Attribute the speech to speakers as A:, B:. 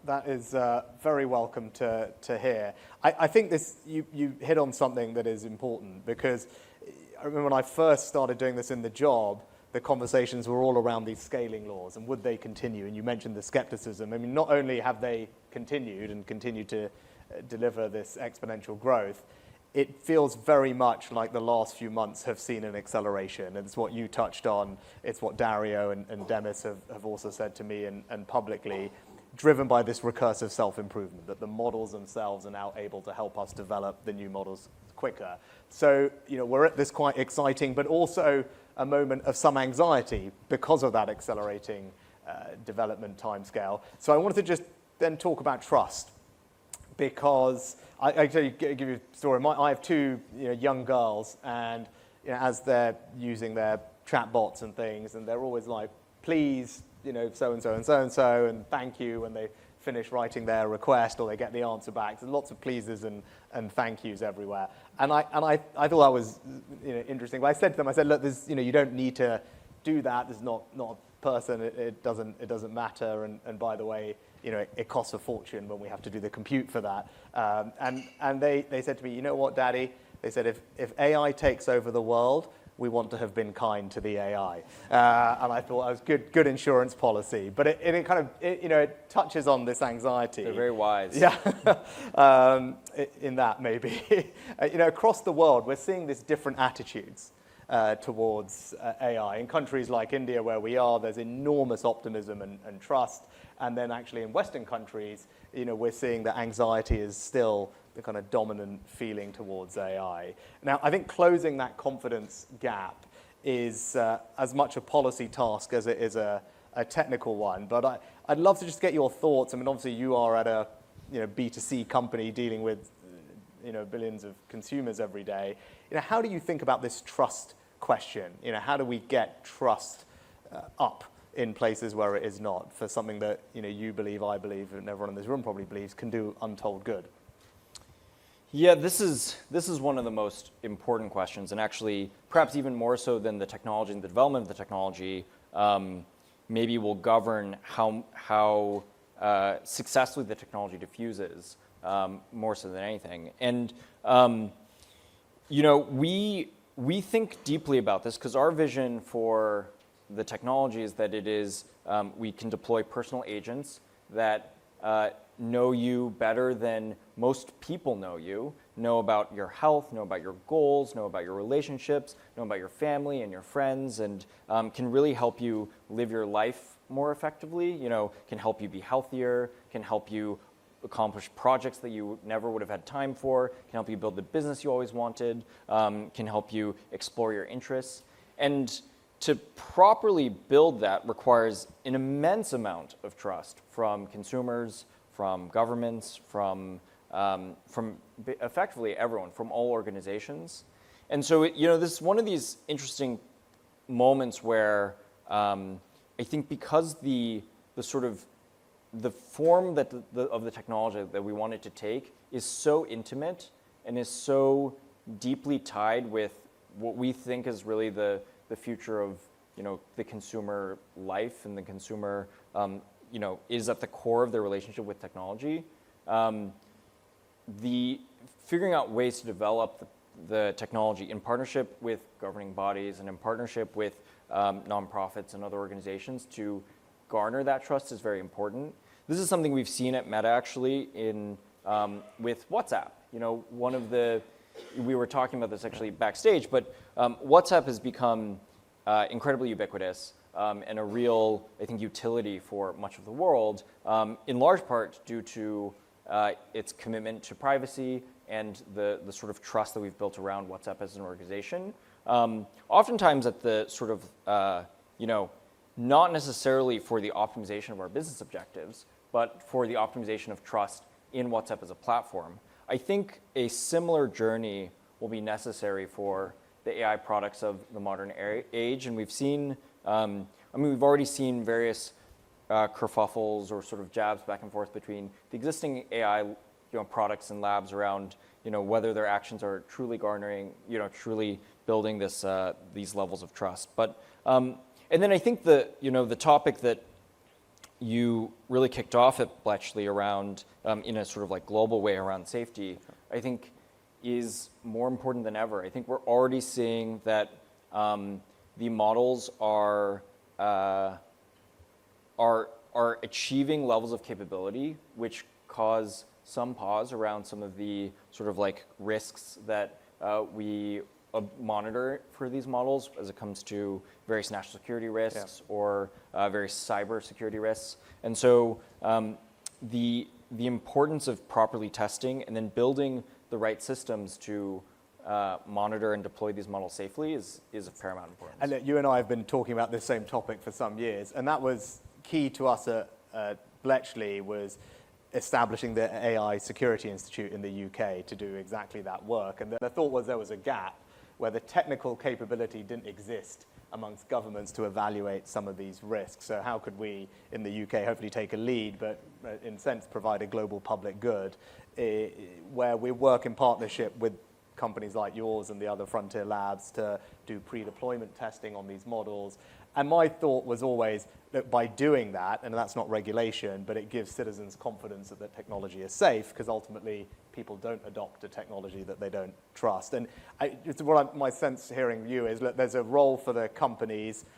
A: That is very welcome to hear. I think you hit on something that is important, because I remember when I first started doing this in the job, the conversations were all around these scaling laws and would they continue? And you mentioned the skepticism. I mean, not only have they continued and continue to deliver this exponential growth, it feels very much like the last few months have seen an acceleration. And it's what you touched on. It's what Dario and Demis have also said to me and publicly, driven by this recursive self-improvement, that the models themselves are now able to help us develop the new models quicker. So, we're at this quite exciting, but also a moment of some anxiety because of that accelerating development timescale. So I wanted to just then talk about trust, because I give you a story. I have two young girls, and as they're using their chatbots and things, and they're always like, please, so-and-so and so-and-so, and thank you when they finish writing their request or they get the answer back. There's lots of pleases and thank yous everywhere. And I thought that was interesting. But I said to them, look, you don't need to do that. There's not a person. It doesn't matter. And by the way, it costs a fortune when we have to do the compute for that. And they said to me, you know what, Daddy? They said, if AI takes over the world, we want to have been kind to the AI. And I thought that was good insurance policy. But it kind of, it touches on this anxiety.
B: They're very wise.
A: Yeah, in that maybe. Across the world, we're seeing these different attitudes towards AI. In countries like India, where we are, there's enormous optimism and trust. And then actually in Western countries, we're seeing that anxiety is still the kind of dominant feeling towards AI. Now, I think closing that confidence gap is as much a policy task as it is a technical one. But I'd love to just get your thoughts. I mean, obviously you are at a B2C company dealing with billions of consumers every day. How do you think about this trust question? How do we get trust up in places where it is not, for something that you believe, I believe, and everyone in this room probably believes can do untold good?
B: Yeah, this is one of the most important questions, and actually perhaps even more so than the technology and the development of the technology, maybe will govern how successfully the technology diffuses, more so than anything. And we think deeply about this, because our vision for the technology is that it is we can deploy personal agents that know you better than most people know about your health, know about your goals, know about your relationships, know about your family and your friends, and can really help you live your life more effectively, can help you be healthier, can help you accomplish projects that you never would have had time for, can help you build the business you always wanted, can help you explore your interests. And to properly build that requires an immense amount of trust from consumers, from governments, from effectively everyone, from all organizations. And so, this is one of these interesting moments where I think because the sort of the form that of the technology that we want it to take is so intimate and is so deeply tied with what we think is really the future of the consumer life, and the consumer is at the core of their relationship with technology. The figuring out ways to develop the technology in partnership with governing bodies and in partnership with nonprofits and other organizations to garner that trust is very important. This is something we've seen at Meta actually with WhatsApp. We were talking about this actually backstage, but WhatsApp has become incredibly ubiquitous and a real, I think, utility for much of the world, in large part due to its commitment to privacy and the sort of trust that we've built around WhatsApp as an organization. Oftentimes at the sort of, not necessarily for the optimization of our business objectives, but for the optimization of trust in WhatsApp as a platform. I think a similar journey will be necessary for the AI products of the modern age, and we've seen, we've already seen various kerfuffles or sort of jabs back and forth between the existing AI, products and labs around, whether their actions are truly garnering, truly building this these levels of trust. But and then I think the topic that you really kicked off at Bletchley around, in a sort of like global way around safety, I think is more important than ever. I think we're already seeing that the models are achieving levels of capability which cause some pause around some of the sort of like risks that we monitor for these models as it comes to various national security risks or various cyber security risks. And so the importance of properly testing and then building the right systems to monitor and deploy these models safely is of paramount importance.
A: And you and I have been talking about this same topic for some years, and that was key to us at Bletchley, was establishing the AI Security Institute in the UK to do exactly that work. And the thought was there was a gap where the technical capability didn't exist amongst governments to evaluate some of these risks. So how could we in the UK hopefully take a lead, but in a sense provide a global public good, where we work in partnership with companies like yours and the other frontier labs to do pre-deployment testing on these models. And my thought was always that by doing that, and that's not regulation, but it gives citizens confidence that the technology is safe, because ultimately people don't adopt a technology that they don't trust. And my sense hearing you is that there's a role for the companies